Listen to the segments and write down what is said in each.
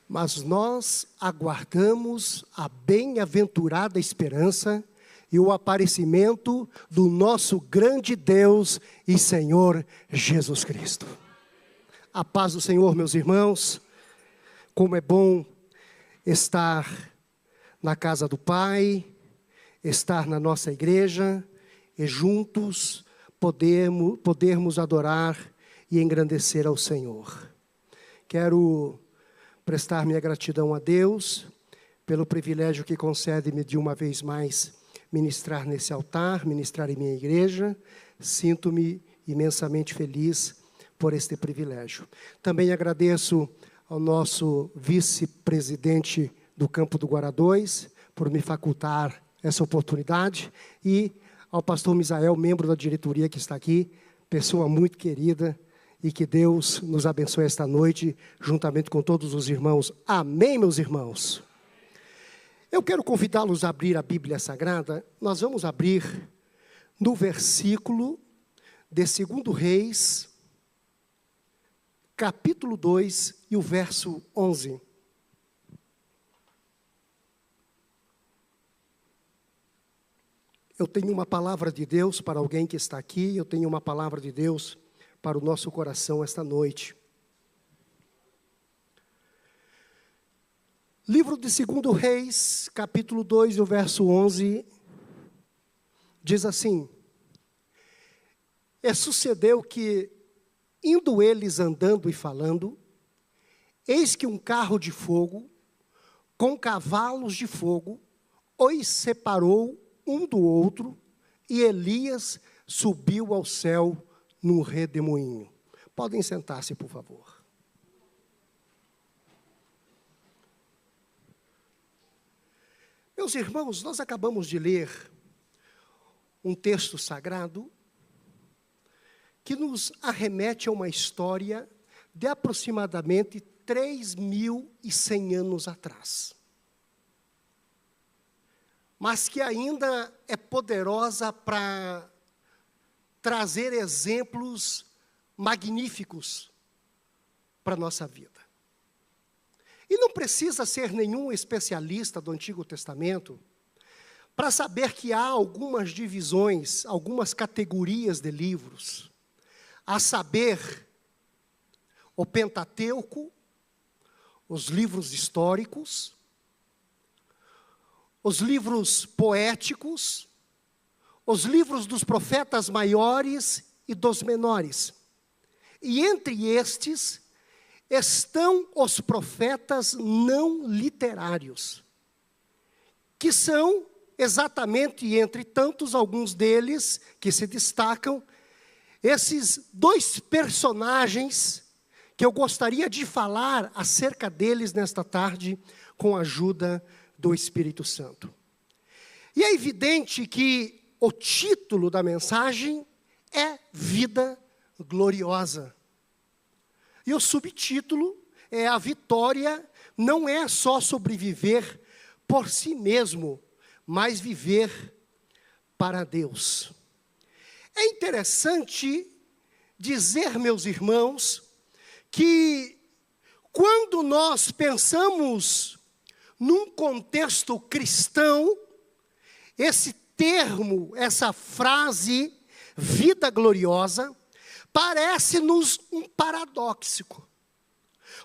Mas nós aguardamos a bem-aventurada esperança e o aparecimento do nosso grande Deus e Senhor Jesus Cristo. A paz do Senhor, meus irmãos. Como é bom estar na casa do Pai, estar na nossa igreja e juntos podermos adorar e engrandecer ao Senhor. Quero prestar minha gratidão a Deus pelo privilégio que concede-me de uma vez mais ministrar nesse altar, ministrar em minha igreja. Sinto-me imensamente feliz por este privilégio. Também agradeço ao nosso vice-presidente do Campo do Guará 2 por me facultar essa oportunidade e ao pastor Misael, membro da diretoria que está aqui, pessoa muito querida, e que Deus nos abençoe esta noite, juntamente com todos os irmãos. Amém, meus irmãos? Eu quero convidá-los a abrir a Bíblia Sagrada. Nós vamos abrir no versículo de 2 Reis, capítulo 2 e o verso 11. Eu tenho uma palavra de Deus para alguém que está aqui, eu tenho uma palavra de Deus para o nosso coração esta noite. Livro de 2 Reis, capítulo 2, e o verso 11, diz assim: E sucedeu que, indo eles andando e falando, eis que um carro de fogo, com cavalos de fogo, os separou um do outro, e Elias subiu ao céu num redemoinho. Podem sentar-se, por favor. Meus irmãos, nós acabamos de ler um texto sagrado que nos arremete a uma história de aproximadamente 3.100 anos atrás. Mas que ainda é poderosa para trazer exemplos magníficos para a nossa vida. E não precisa ser nenhum especialista do Antigo Testamento para saber que há algumas divisões, algumas categorias de livros, a saber, o Pentateuco, os livros históricos, os livros poéticos, os livros dos profetas maiores e dos menores. E entre estes estão os profetas não literários, que são exatamente, entre tantos, alguns deles que se destacam, esses dois personagens que eu gostaria de falar acerca deles nesta tarde, com a ajuda do Espírito Santo. E é evidente que o título da mensagem é Vida Gloriosa. E o subtítulo é: a vitória não é só sobreviver por si mesmo, mas viver para Deus. É interessante dizer, meus irmãos, que quando nós pensamos num contexto cristão, esse termo, essa frase, vida gloriosa, parece-nos um paradoxo,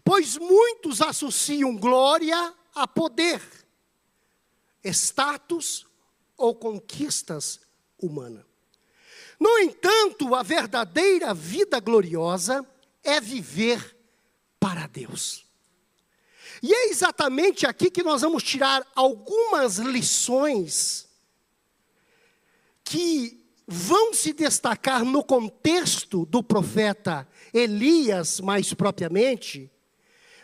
pois muitos associam glória a poder, status ou conquistas humanas. No entanto, a verdadeira vida gloriosa é viver para Deus. E é exatamente aqui que nós vamos tirar algumas lições que vão se destacar no contexto do profeta Elias, mais propriamente,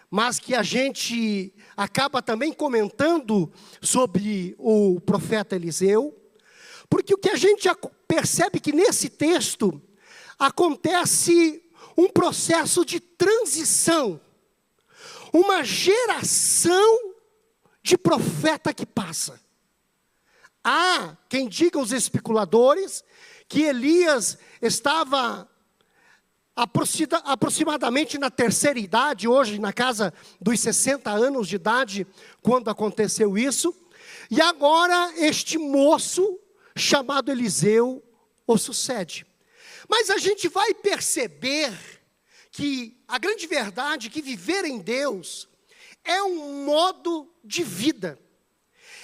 mas que a gente acaba também comentando sobre o profeta Eliseu, porque o que a gente percebe que nesse texto acontece um processo de transição, uma geração de profeta que passa. Há quem diga, os especuladores, que Elias estava aproximadamente na terceira idade, hoje na casa dos 60 anos de idade, quando aconteceu isso. E agora este moço, chamado Eliseu, o sucede. Mas a gente vai perceber que a grande verdade é que viver em Deus é um modo de vida.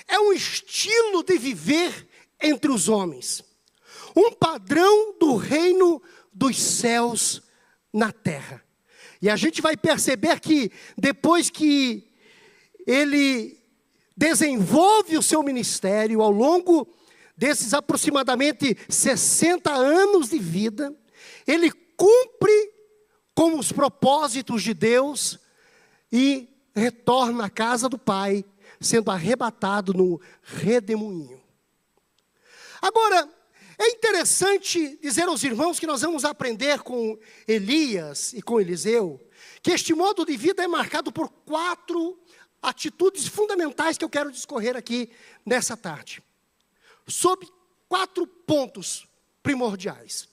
É um estilo de viver entre os homens. Um padrão do reino dos céus na terra. E a gente vai perceber que depois que ele desenvolve o seu ministério ao longo desses aproximadamente 60 anos de vida, ele cumpre com os propósitos de Deus e retorna à casa do Pai, sendo arrebatado no redemoinho. Agora, é interessante dizer aos irmãos que nós vamos aprender com Elias e com Eliseu, que este modo de vida é marcado por 4 atitudes fundamentais que eu quero discorrer aqui nessa tarde. Sobre 4 pontos primordiais.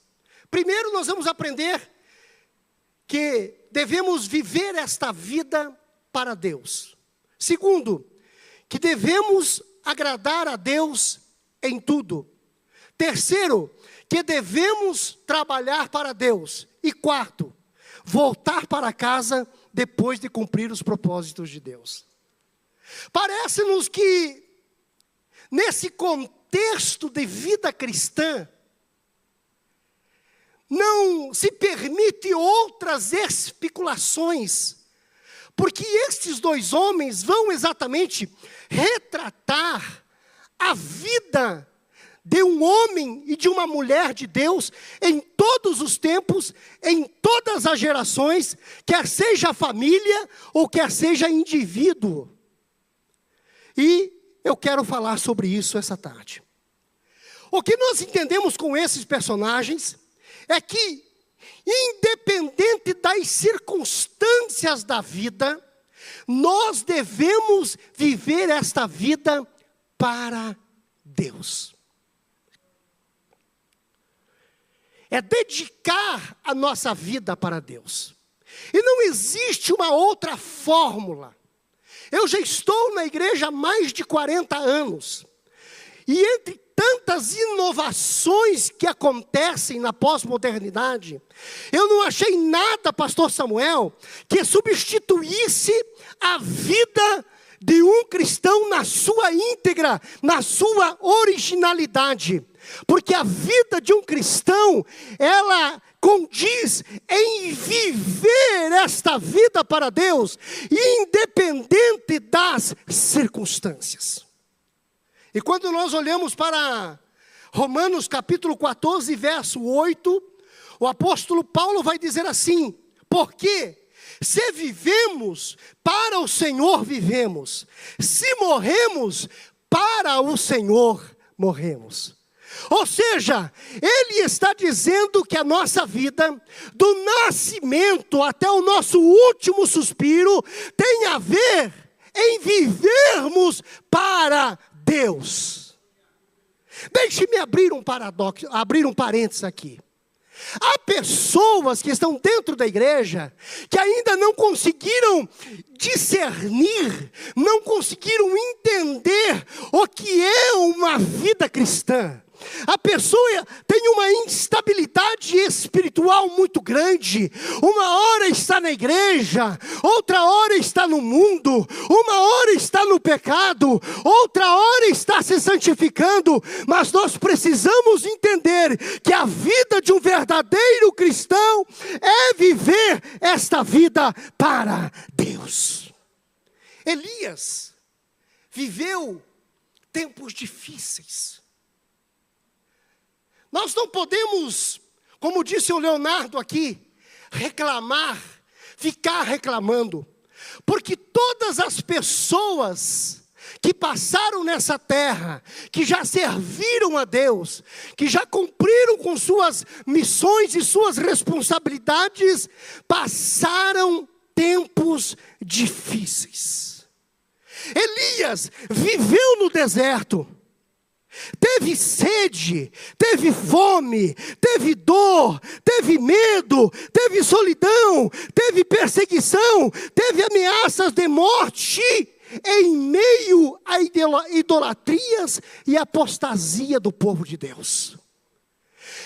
Primeiro, nós vamos aprender que devemos viver esta vida para Deus. Segundo, que devemos agradar a Deus em tudo. Terceiro, que devemos trabalhar para Deus. E quarto, voltar para casa depois de cumprir os propósitos de Deus. Parece-nos que, nesse contexto de vida cristã, não se permite outras especulações, porque estes 2 homens vão exatamente retratar a vida de um homem e de uma mulher de Deus em todos os tempos, em todas as gerações, quer seja família ou quer seja indivíduo. E eu quero falar sobre isso essa tarde. O que nós entendemos com esses personagens é que, independente das circunstâncias da vida, nós devemos viver esta vida para Deus. É dedicar a nossa vida para Deus. E não existe uma outra fórmula. Eu já estou na igreja há mais de 40 anos. E entre tantas inovações que acontecem na pós-modernidade, eu não achei nada, pastor Samuel, que substituísse a vida de um cristão na sua íntegra, na sua originalidade. Porque a vida de um cristão, ela condiz em viver esta vida para Deus, independente das circunstâncias. E quando nós olhamos para Romanos capítulo 14, verso 8, o apóstolo Paulo vai dizer assim: porque se vivemos, para o Senhor vivemos, se morremos, para o Senhor morremos. Ou seja, ele está dizendo que a nossa vida, do nascimento até o nosso último suspiro, tem a ver em vivermos para Deus. Deixe-me abrir um parênteses aqui. Há pessoas que estão dentro da igreja que ainda não conseguiram discernir, não conseguiram entender o que é uma vida cristã. A pessoa tem uma instabilidade espiritual muito grande. Uma hora está na igreja, outra hora está no mundo, uma hora está no pecado, outra hora está se santificando. Mas nós precisamos entender que a vida de um verdadeiro cristão é viver esta vida para Deus. Elias viveu tempos difíceis. Nós não podemos, como disse o Leonardo aqui, reclamar, ficar reclamando. Porque todas as pessoas que passaram nessa terra, que já serviram a Deus, que já cumpriram com suas missões e suas responsabilidades, passaram tempos difíceis. Elias viveu no deserto. teve sede, teve fome, teve dor, teve medo, teve solidão, teve perseguição, teve ameaças de morte, em meio a idolatrias e apostasia do povo de Deus.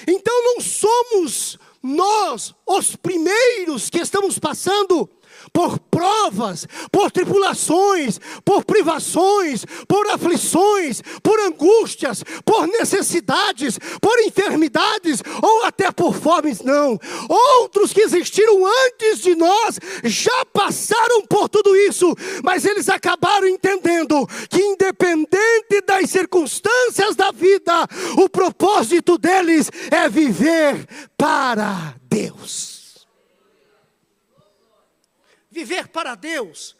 Então não somos nós os primeiros que estamos passando por provas, por tribulações, por privações, por aflições, por angústias, por necessidades, por enfermidades ou até por fomes, não. Outros que existiram antes de nós já passaram por tudo isso, mas eles acabaram entendendo que independente das circunstâncias da vida, o propósito deles é viver para Deus. Viver para Deus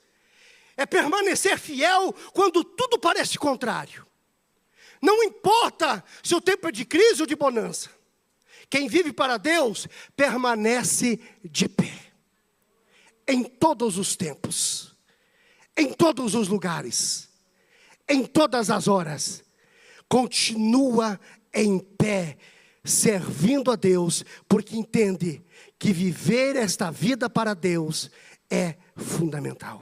é permanecer fiel quando tudo parece contrário. Não importa se o tempo é de crise ou de bonança. Quem vive para Deus permanece de pé. Em todos os tempos, em todos os lugares, em todas as horas. Continua em pé, servindo a Deus, porque entende que viver esta vida para Deus é fundamental.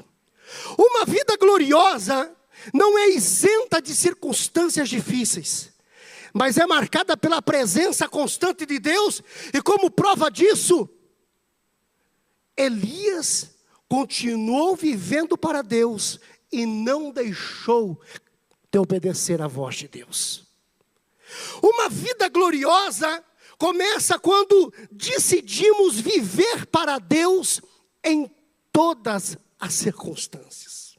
Uma vida gloriosa não é isenta de circunstâncias difíceis, mas é marcada pela presença constante de Deus, e como prova disso, Elias continuou vivendo para Deus e não deixou de obedecer à voz de Deus. Uma vida gloriosa começa quando decidimos viver para Deus em todas as circunstâncias.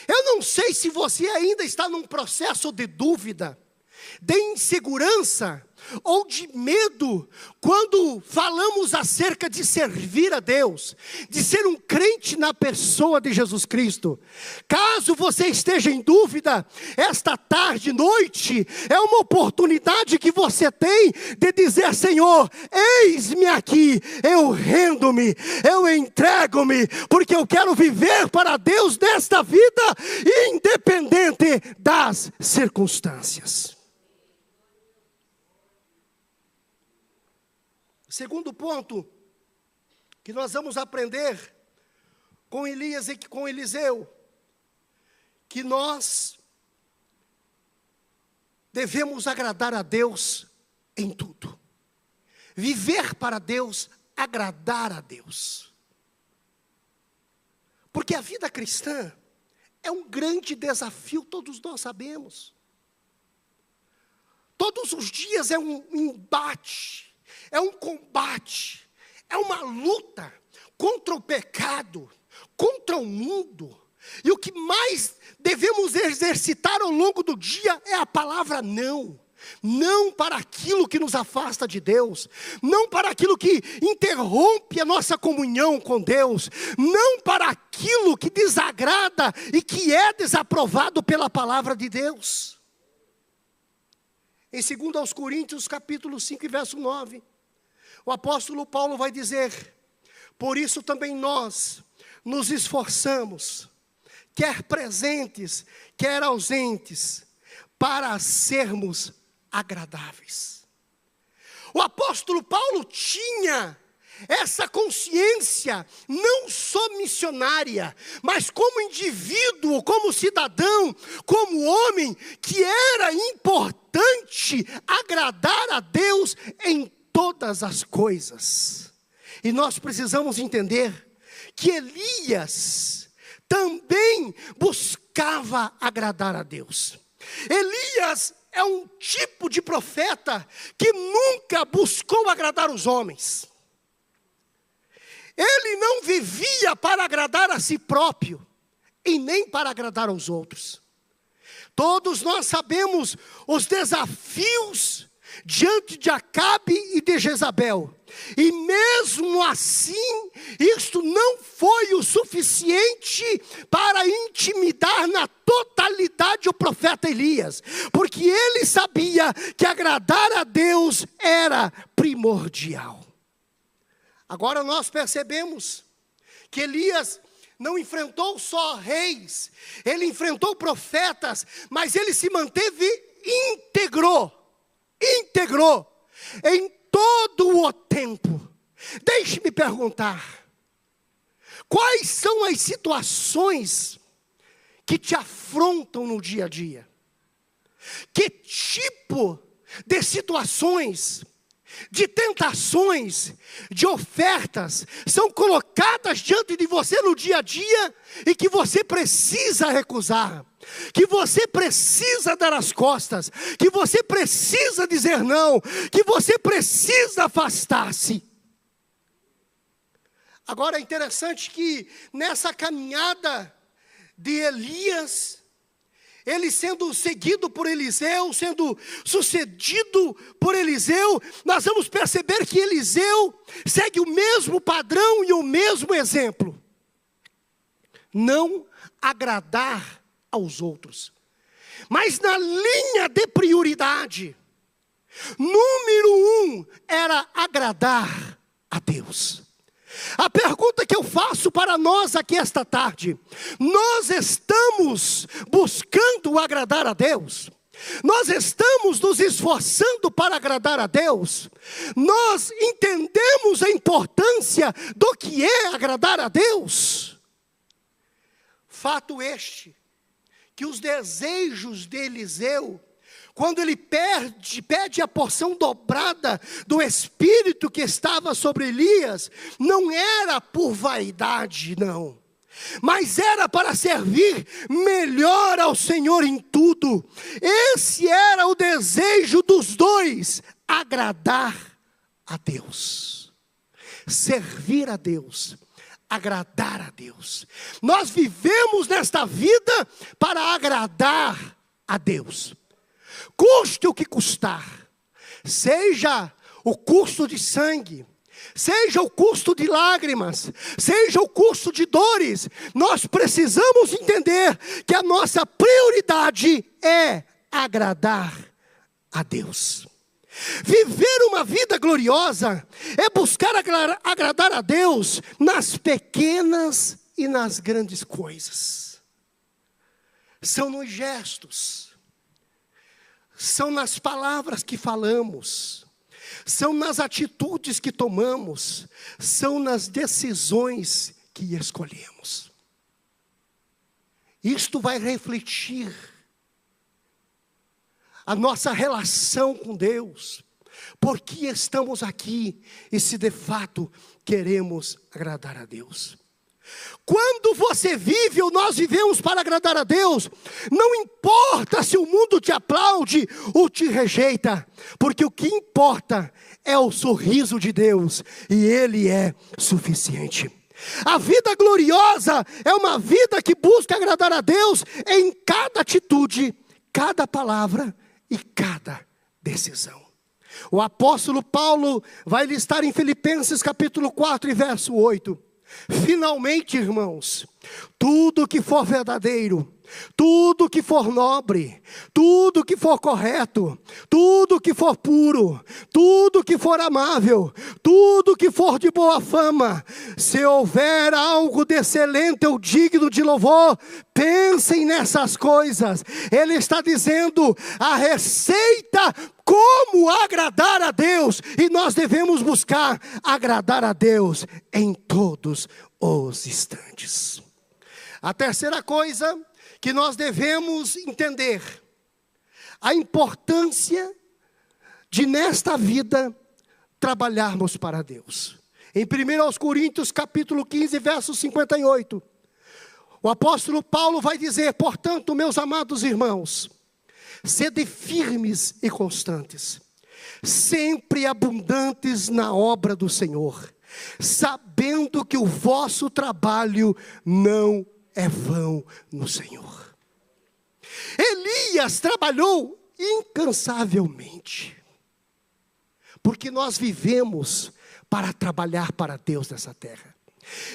Eu não sei se você ainda está num processo de dúvida, de insegurança ou de medo, quando falamos acerca de servir a Deus, de ser um crente na pessoa de Jesus Cristo. Caso você esteja em dúvida, esta tarde, noite, é uma oportunidade que você tem de dizer: Senhor, eis-me aqui, eu rendo-me, eu entrego-me, porque eu quero viver para Deus nesta vida, independente das circunstâncias. Segundo ponto que nós vamos aprender com Elias e com Eliseu, que nós devemos agradar a Deus em tudo. Viver para Deus, agradar a Deus. Porque a vida cristã é um grande desafio, todos nós sabemos. Todos os dias é um embate. É um combate, é uma luta contra o pecado, contra o mundo. E o que mais devemos exercitar ao longo do dia é a palavra não. Não para aquilo que nos afasta de Deus, não para aquilo que interrompe a nossa comunhão com Deus, não para aquilo que desagrada e que é desaprovado pela palavra de Deus. Em 2 Coríntios capítulo 5 e verso 9, o apóstolo Paulo vai dizer: por isso também nós nos esforçamos, quer presentes, quer ausentes, para sermos agradáveis. O apóstolo Paulo tinha essa consciência, não só missionária, mas como indivíduo, como cidadão, como homem, que era importante agradar a Deus em todas as coisas. E nós precisamos entender que Elias também buscava agradar a Deus. Elias é um tipo de profeta que nunca buscou agradar os homens. Ele não vivia para agradar a si próprio e nem para agradar aos outros. Todos nós sabemos os desafios diante de Acabe e de Jezabel. E mesmo assim, isto não foi o suficiente para intimidar na totalidade o profeta Elias, porque ele sabia que agradar a Deus era primordial. Agora nós percebemos que Elias não enfrentou só reis, ele enfrentou profetas, mas ele se manteve integrou em todo o tempo. Deixe-me perguntar, quais são as situações que te afrontam no dia a dia? Que tipo de situações, de tentações, de ofertas são colocadas diante de você no dia a dia e que você precisa recusar, que você precisa dar as costas, que você precisa dizer não, que você precisa afastar-se? Agora é interessante que nessa caminhada de Elias, ele sendo seguido por Eliseu, sendo sucedido por Eliseu, nós vamos perceber que Eliseu segue o mesmo padrão e o mesmo exemplo. Não agradar aos outros, mas na linha de prioridade, número 1 era agradar a Deus. A pergunta que eu faço para nós aqui esta tarde: nós estamos buscando agradar a Deus? Nós estamos nos esforçando para agradar a Deus? Nós entendemos a importância do que é agradar a Deus? Fato este, que os desejos de Eliseu, quando ele pede a porção dobrada do Espírito que estava sobre Elias, não era por vaidade, não, mas era para servir melhor ao Senhor em tudo. Esse era o desejo dos dois: agradar a Deus, servir a Deus, agradar a Deus. Nós vivemos nesta vida para agradar a Deus, custe o que custar, seja o custo de sangue, seja o custo de lágrimas, seja o custo de dores. Nós precisamos entender que a nossa prioridade é agradar a Deus. Viver uma vida gloriosa é buscar agradar a Deus nas pequenas e nas grandes coisas. São nos gestos, são nas palavras que falamos, são nas atitudes que tomamos, são nas decisões que escolhemos. Isto vai refletir a nossa relação com Deus, por que estamos aqui e se de fato queremos agradar a Deus. Quando você vive ou nós vivemos para agradar a Deus, não importa se o mundo te aplaude ou te rejeita, porque o que importa é o sorriso de Deus, e Ele é suficiente. A vida gloriosa é uma vida que busca agradar a Deus em cada atitude, cada palavra e cada decisão. O apóstolo Paulo vai listar em Filipenses capítulo 4 e verso 8. Finalmente, irmãos, tudo que for verdadeiro, tudo que for nobre, tudo que for correto, tudo que for puro, tudo que for amável, tudo que for de boa fama, se houver algo de excelente ou digno de louvor, pensem nessas coisas. Ele está dizendo a receita como agradar a Deus, e nós devemos buscar agradar a Deus em todos os instantes. A terceira coisa que nós devemos entender: a importância de nesta vida trabalharmos para Deus. Em 1 Coríntios capítulo 15, verso 58, o apóstolo Paulo vai dizer: portanto, meus amados irmãos, sede firmes e constantes, sempre abundantes na obra do Senhor, sabendo que o vosso trabalho não é vão no Senhor. Elias trabalhou incansavelmente, porque nós vivemos para trabalhar para Deus nessa terra.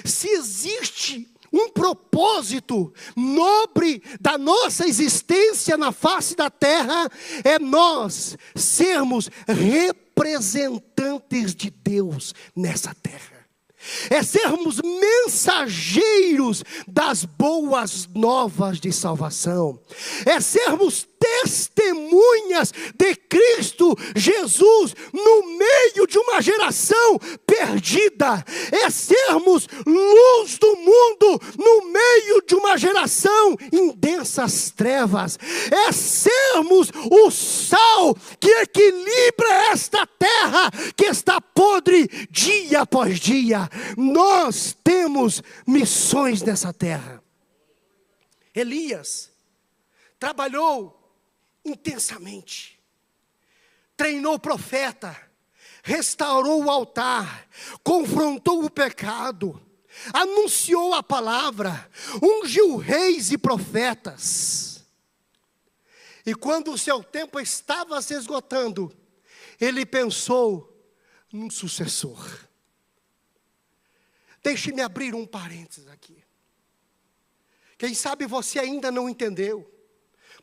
Se existe um propósito nobre da nossa existência na face da terra, é nós sermos representantes de Deus nessa terra. É sermos mensageiros das boas novas de salvação. É sermos testemunhas de Cristo Jesus no meio de uma geração perdida. É sermos luz do mundo no meio de uma geração em densas trevas. É sermos o sal que equilibra esta terra que está podre dia após dia. Nós temos missões nessa terra. Elias trabalhou intensamente, treinou o profeta, restaurou o altar, confrontou o pecado, anunciou a palavra, ungiu reis e profetas. E quando o seu tempo estava se esgotando, ele pensou num sucessor. Deixe-me abrir um parênteses aqui. Quem sabe você ainda não entendeu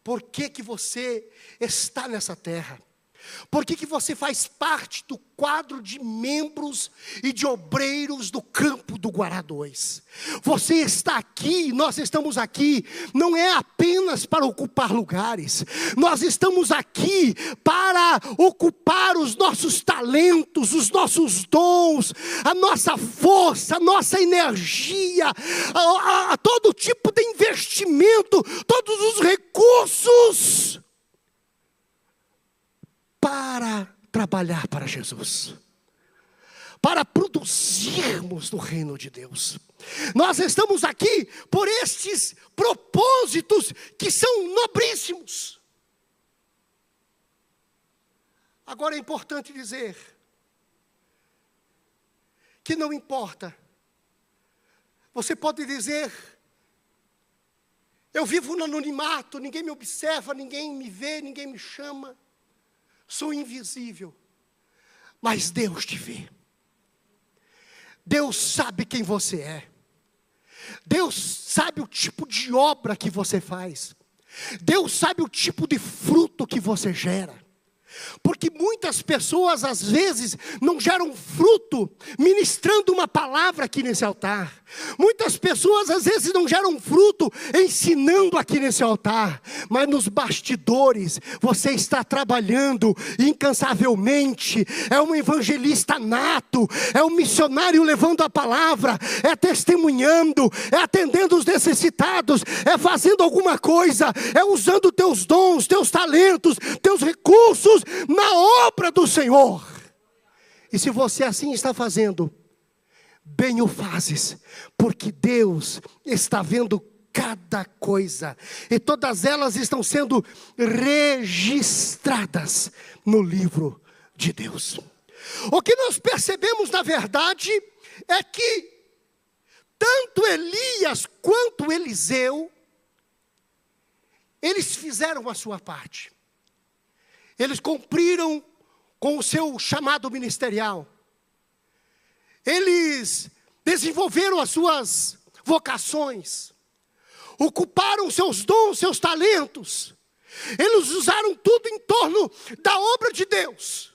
por que você está nessa terra. Por que você faz parte do quadro de membros e de obreiros do campo do Guará 2? Você está aqui, nós estamos aqui, não é apenas para ocupar lugares. Nós estamos aqui para ocupar os nossos talentos, os nossos dons, a nossa força, a nossa energia, a todo tipo de investimento, todos os recursos para trabalhar para Jesus, para produzirmos no reino de Deus. Nós estamos aqui por estes propósitos que são nobríssimos. Agora é importante dizer que não importa. Você pode dizer: eu vivo no anonimato, ninguém me observa, ninguém me vê, ninguém me chama. Sou invisível, mas Deus te vê. Deus sabe quem você é. Deus sabe o tipo de obra que você faz. Deus sabe o tipo de fruto que você gera. Porque muitas pessoas às vezes não geram fruto ministrando uma palavra aqui nesse altar. Muitas pessoas às vezes não geram fruto ensinando aqui nesse altar. Mas nos bastidores você está trabalhando incansavelmente. É um evangelista nato. É um missionário levando a palavra. É testemunhando. É atendendo os necessitados. É fazendo alguma coisa. É usando teus dons, teus talentos, teus recursos na obra do Senhor. E se você assim está fazendo, bem o fazes, porque Deus está vendo cada coisa, e todas elas estão sendo registradas no livro de Deus. O que nós percebemos na verdade é que tanto Elias quanto Eliseu, eles fizeram a sua parte. Eles cumpriram com o seu chamado ministerial. Eles desenvolveram as suas vocações. Ocuparam seus dons, seus talentos. Eles usaram tudo em torno da obra de Deus.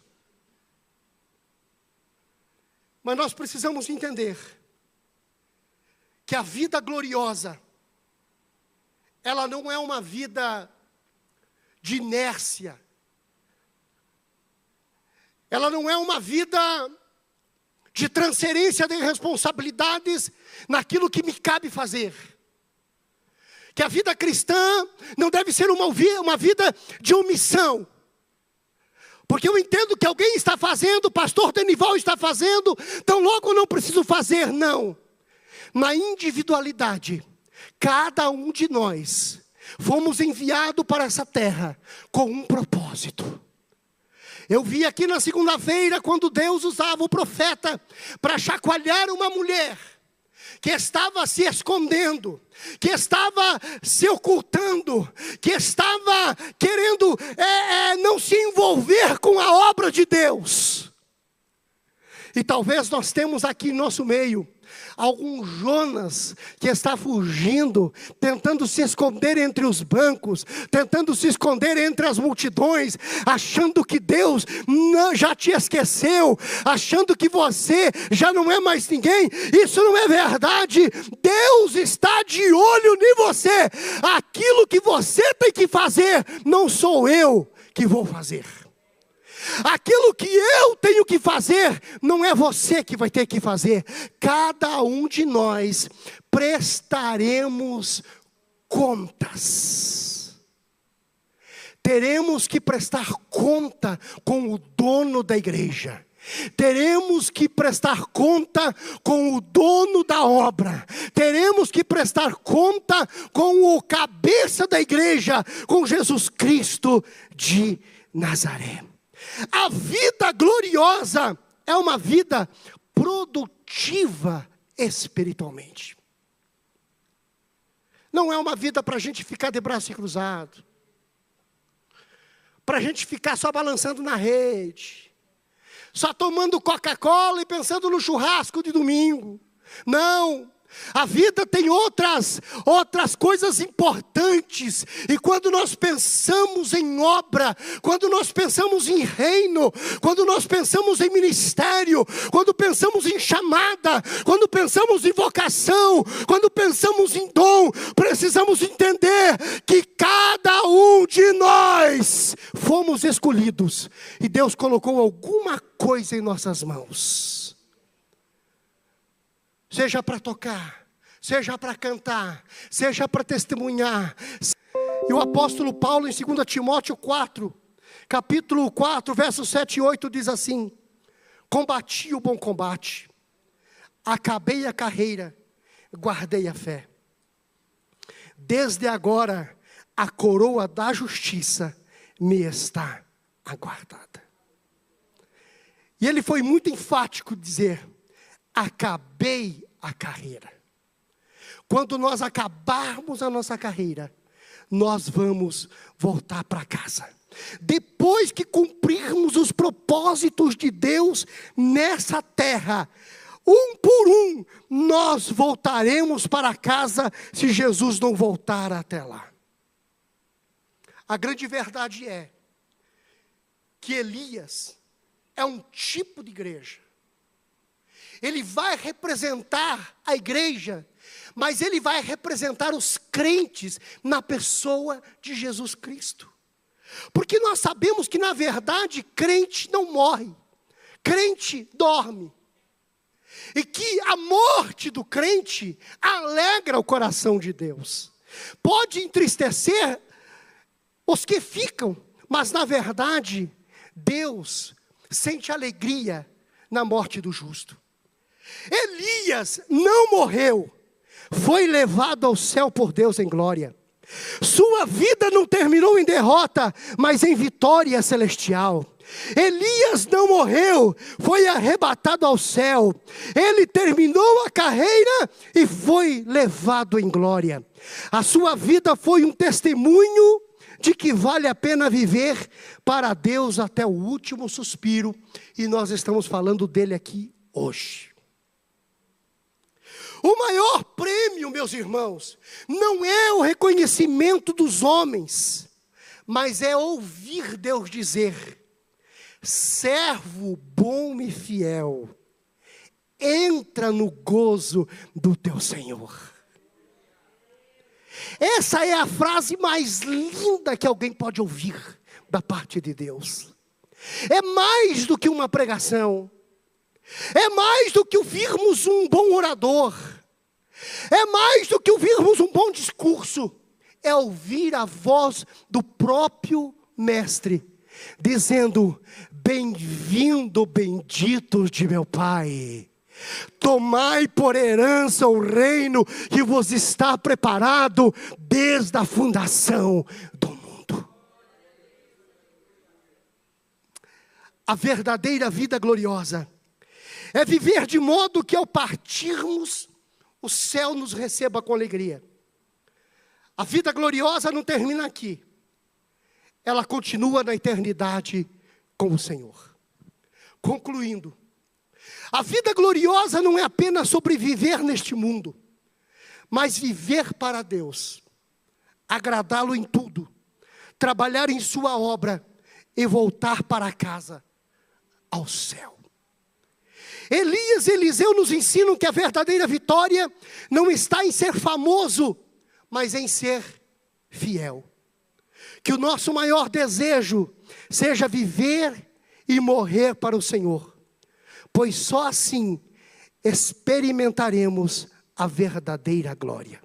Mas nós precisamos entender que a vida gloriosa, ela não é uma vida de inércia. Ela não é uma vida de transferência de responsabilidades naquilo que me cabe fazer. Que a vida cristã não deve ser uma vida de omissão. Porque eu entendo que alguém está fazendo, o pastor Denival está fazendo, então logo eu não preciso fazer, não. Na individualidade, cada um de nós fomos enviados para essa terra com um propósito. Eu vi aqui na segunda-feira, quando Deus usava o profeta para chacoalhar uma mulher que estava se escondendo, que estava se ocultando, que estava querendo não se envolver com a obra de Deus. E talvez nós temos aqui em nosso meio algum Jonas que está fugindo, tentando se esconder entre os bancos, tentando se esconder entre as multidões, achando que Deus já te esqueceu, achando que você já não é mais ninguém. Isso não é verdade. Deus está de olho em você. Aquilo que você tem que fazer, não sou eu que vou fazer. Aquilo que eu tenho que fazer, não é você que vai ter que fazer. Cada um de nós prestaremos contas. Teremos que prestar conta com o dono da igreja. Teremos que prestar conta com o dono da obra. Teremos que prestar conta com o cabeça da igreja, com Jesus Cristo de Nazaré. A vida gloriosa é uma vida produtiva espiritualmente. Não é uma vida para a gente ficar de braço cruzado, para a gente ficar só balançando na rede, só tomando Coca-Cola e pensando no churrasco de domingo. Não. A vida tem outras coisas importantes. E quando nós pensamos em obra, quando nós pensamos em reino, quando nós pensamos em ministério, quando pensamos em chamada, quando pensamos em vocação, quando pensamos em dom, precisamos entender que cada um de nós fomos escolhidos. E Deus colocou alguma coisa em nossas mãos. Seja para tocar, seja para cantar, seja para testemunhar. E o apóstolo Paulo, em 2 Timóteo 4, capítulo 4, versos 7 e 8, diz assim: combati o bom combate, acabei a carreira, guardei a fé. Desde agora, a coroa da justiça me está aguardada. E ele foi muito enfático dizer: acabei a carreira. Quando nós acabarmos a nossa carreira, nós vamos voltar para casa. Depois que cumprirmos os propósitos de Deus nessa terra, um por um, nós voltaremos para casa se Jesus não voltar até lá. A grande verdade é que Elias é um tipo de igreja. Ele vai representar a igreja, mas ele vai representar os crentes na pessoa de Jesus Cristo. Porque nós sabemos que na verdade crente não morre, crente dorme. E que a morte do crente alegra o coração de Deus. Pode entristecer os que ficam, mas na verdade Deus sente alegria na morte do justo. Elias não morreu, foi levado ao céu por Deus em glória. Sua vida não terminou em derrota, mas em vitória celestial. Elias não morreu, foi arrebatado ao céu. Ele terminou a carreira e foi levado em glória. A sua vida foi um testemunho de que vale a pena viver para Deus até o último suspiro. E nós estamos falando dele aqui hoje. O maior prêmio, meus irmãos, não é o reconhecimento dos homens, mas é ouvir Deus dizer: servo bom e fiel, entra no gozo do teu Senhor. Essa é a frase mais linda que alguém pode ouvir da parte de Deus. É mais do que uma pregação. É mais do que ouvirmos um bom orador. É mais do que ouvirmos um bom discurso. É ouvir a voz do próprio Mestre, dizendo: bem-vindo, benditos de meu Pai. Tomai por herança o reino que vos está preparado desde a fundação do mundo. A verdadeira vida gloriosa é viver de modo que ao partirmos, o céu nos receba com alegria. A vida gloriosa não termina aqui. Ela continua na eternidade com o Senhor. Concluindo, A vida gloriosa não é apenas sobreviver neste mundo, mas viver para Deus, agradá-lo em tudo, trabalhar em sua obra e voltar para casa, ao céu. Elias e Eliseu nos ensinam que a verdadeira vitória não está em ser famoso, mas em ser fiel. Que o nosso maior desejo seja viver e morrer para o Senhor, pois só assim experimentaremos a verdadeira glória.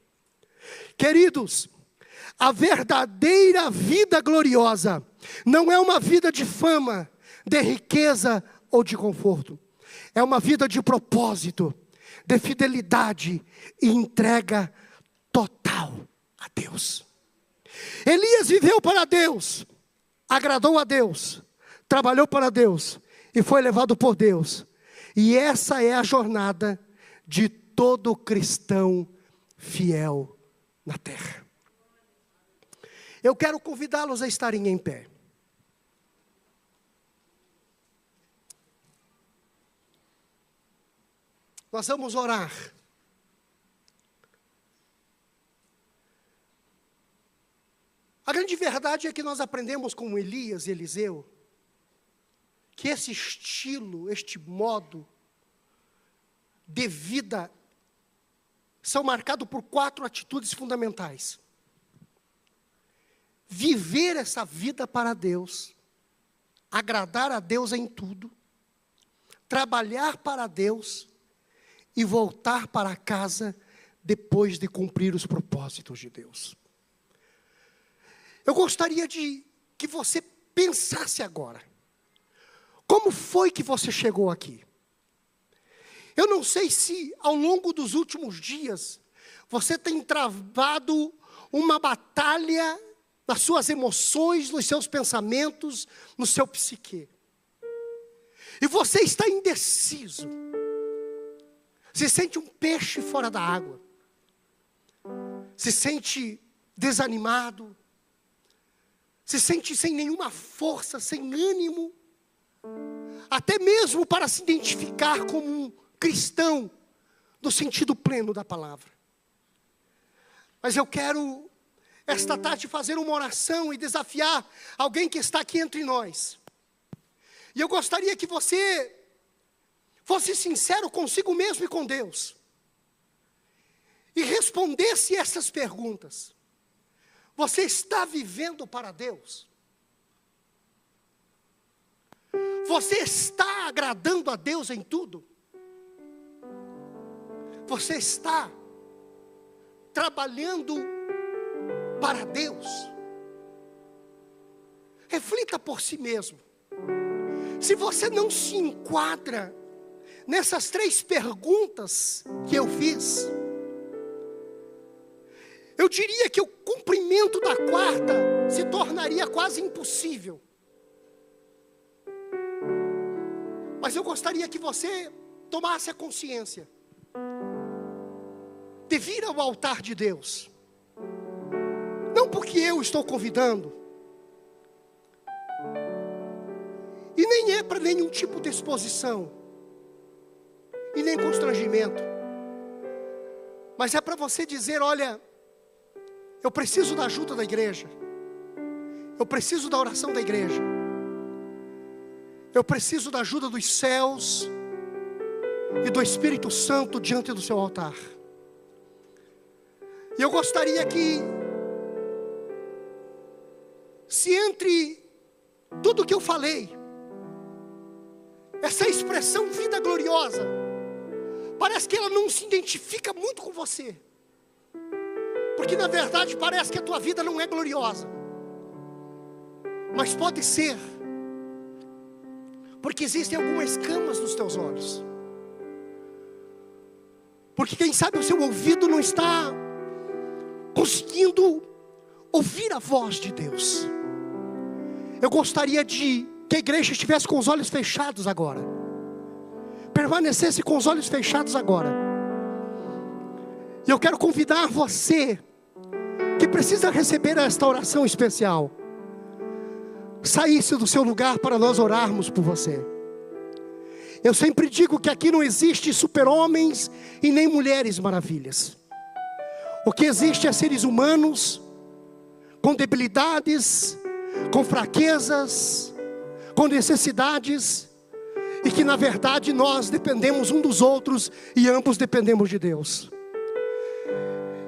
Queridos, a verdadeira vida gloriosa não é uma vida de fama, de riqueza ou de conforto. É uma vida de propósito, de fidelidade e entrega total a Deus. Elias viveu para Deus, agradou a Deus, trabalhou para Deus e foi levado por Deus. E essa é a jornada de todo cristão fiel na terra. Eu quero convidá-los a estarem em pé. Nós vamos orar. A grande verdade é que nós aprendemos com Elias e Eliseu, que esse estilo, este modo de vida, são marcados por 4 atitudes fundamentais. Viver essa vida para Deus, agradar a Deus em tudo, trabalhar para Deus e voltar para casa depois de cumprir os propósitos de Deus. Eu gostaria de que você pensasse agora, como foi que você chegou aqui? Eu não sei se ao longo dos últimos dias, você tem travado uma batalha nas suas emoções, nos seus pensamentos, no seu psique. E você está indeciso. Se sente um peixe fora da água. Se sente desanimado. Se sente sem nenhuma força, sem ânimo. Até mesmo para se identificar como um cristão, no sentido pleno da palavra. Mas eu quero, esta tarde, fazer uma oração e desafiar alguém que está aqui entre nós. E eu gostaria que você fosse sincero consigo mesmo e com Deus. E respondesse essas perguntas. Você está vivendo para Deus? Você está agradando a Deus em tudo? Você está trabalhando para Deus? Reflita por si mesmo. Se você não se enquadra nessas 3 perguntas que eu fiz, eu diria que o cumprimento da 4ª se tornaria quase impossível. Mas eu gostaria que você tomasse a consciência de vir ao altar de Deus. Não porque eu estou convidando, e nem é para nenhum tipo de exposição, e nem constrangimento, mas é para você dizer: olha, eu preciso da ajuda da igreja, eu preciso da oração da igreja, eu preciso da ajuda dos céus e do Espírito Santo diante do seu altar. E eu gostaria que, se entre tudo que eu falei, essa expressão vida gloriosa, parece que ela não se identifica muito com você, porque na verdade parece que a tua vida não é gloriosa, mas pode ser, porque existem algumas escamas nos teus olhos, porque quem sabe o seu ouvido não está conseguindo ouvir a voz de Deus. Eu gostaria que a igreja estivesse com os olhos fechados agora, permanecesse com os olhos fechados agora. E eu quero convidar você que precisa receber esta oração especial, saísse do seu lugar para nós orarmos por você. Eu sempre digo que aqui não existe super-homens e nem mulheres maravilhas. O que existe é seres humanos, com debilidades, com fraquezas, com necessidades, e que na verdade nós dependemos um dos outros e ambos dependemos de Deus.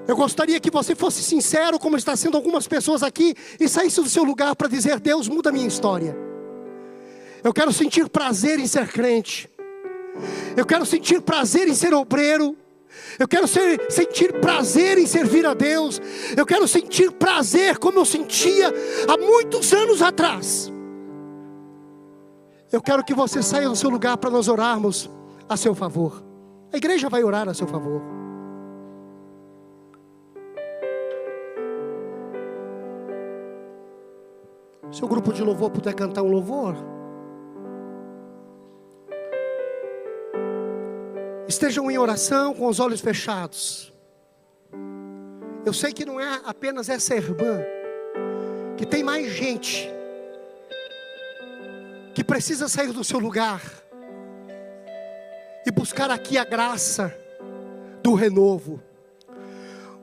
Eu gostaria que você fosse sincero, como está sendo algumas pessoas aqui, e saísse do seu lugar para dizer: Deus, muda a minha história. Eu quero sentir prazer em ser crente. Eu quero sentir prazer em ser obreiro. Eu quero sentir prazer em servir a Deus. Eu quero sentir prazer como eu sentia há muitos anos atrás. Eu quero que você saia do seu lugar para nós orarmos a seu favor. A igreja vai orar a seu favor. Se o grupo de louvor puder cantar um louvor, estejam em oração com os olhos fechados. Eu sei que não é apenas essa irmã, que tem mais gente que precisa sair do seu lugar e buscar aqui a graça do renovo,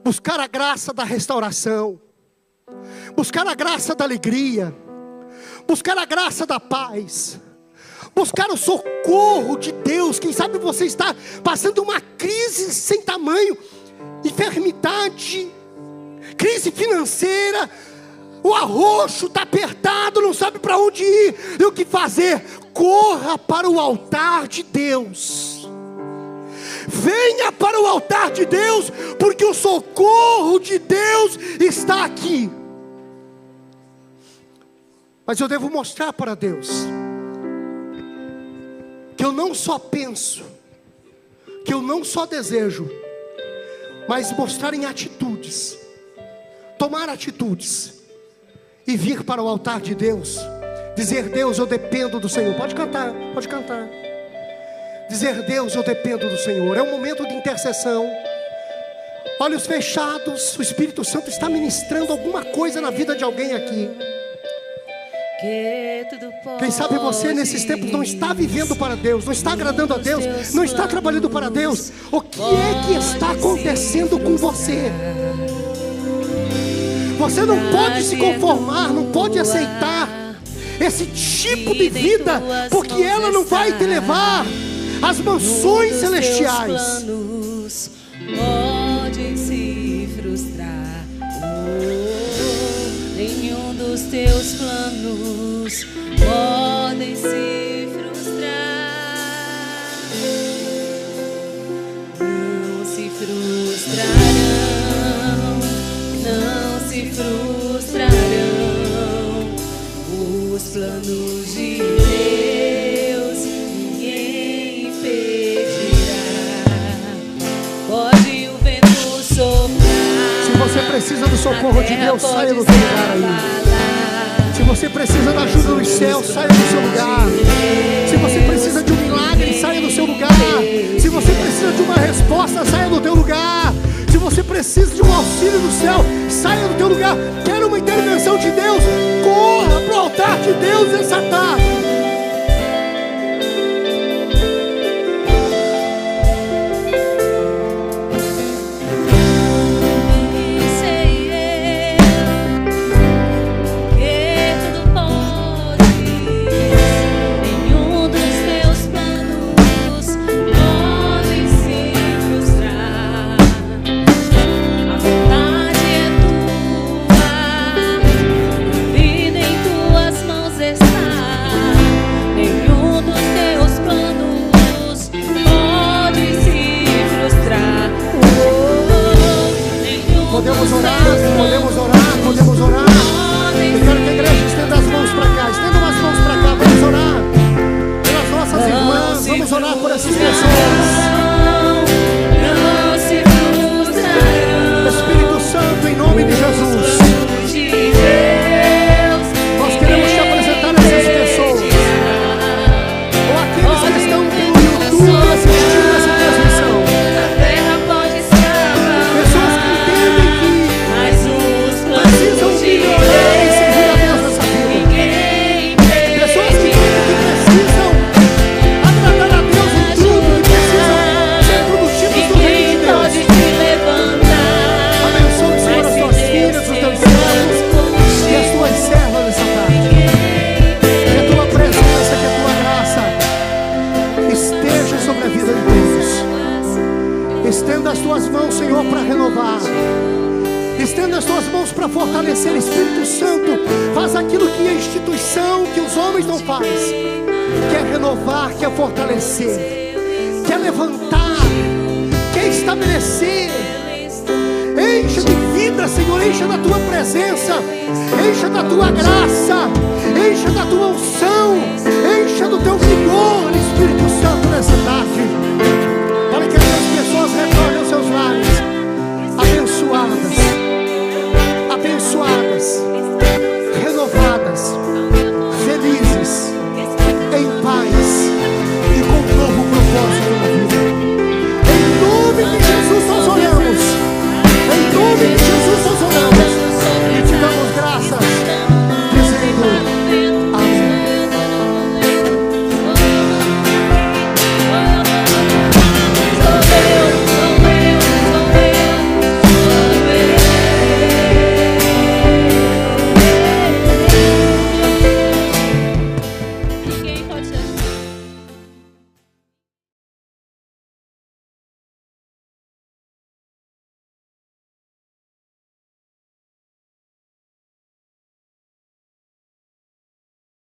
buscar a graça da restauração, buscar a graça da alegria, buscar a graça da paz, buscar o socorro de Deus. Quem sabe você está passando uma crise sem tamanho, enfermidade, crise financeira, o arroxo está apertado, não sabe para onde ir e o que fazer. Corra para o altar de Deus. Venha para o altar de Deus, porque o socorro de Deus está aqui. Mas eu devo mostrar para Deus que eu não só penso, que eu não só desejo, mas mostrar em atitudes, tomar atitudes e vir para o altar de Deus, dizer: Deus, eu dependo do Senhor. Pode cantar, pode cantar. Dizer: Deus, eu dependo do Senhor. É um momento de intercessão. Olhos fechados, o Espírito Santo está ministrando alguma coisa na vida de alguém aqui. Quem sabe você nesses tempos não está vivendo para Deus, não está agradando a Deus, não está trabalhando para Deus. O que é que está acontecendo com você? Você não pode se conformar, não pode aceitar esse tipo de vida, porque ela não vai te levar às mansões celestiais. Podem se frustrar. Nenhum dos teus planos podem se frustrar. Não se frustrarão, não se frustrarão os planos de Deus. Ninguém impedirá. Pode o vento soprar. Se você precisa do socorro de Deus, saia do seu lugar aí. Se você precisa da ajuda dos céus, saia do seu lugar. Se você precisa de um milagre, saia do seu lugar. Se você precisa de uma resposta, saia do teu lugar. Se você precisa de um auxílio do céu, saia do teu lugar. Quer uma intervenção de Deus? Corra para o altar de Deus essa tarde. Vida em tuas mãos está. fortalecer, Espírito Santo. Faz aquilo que a instituição, que os homens não fazem. Quer renovar, quer fortalecer, quer levantar, quer estabelecer. Encha de vida, Senhor, encha da tua presença, encha da tua graça, encha da tua unção, encha do teu vigor, Espírito Santo, nessa tarde, para que essas pessoas retornem aos seus lares abençoadas,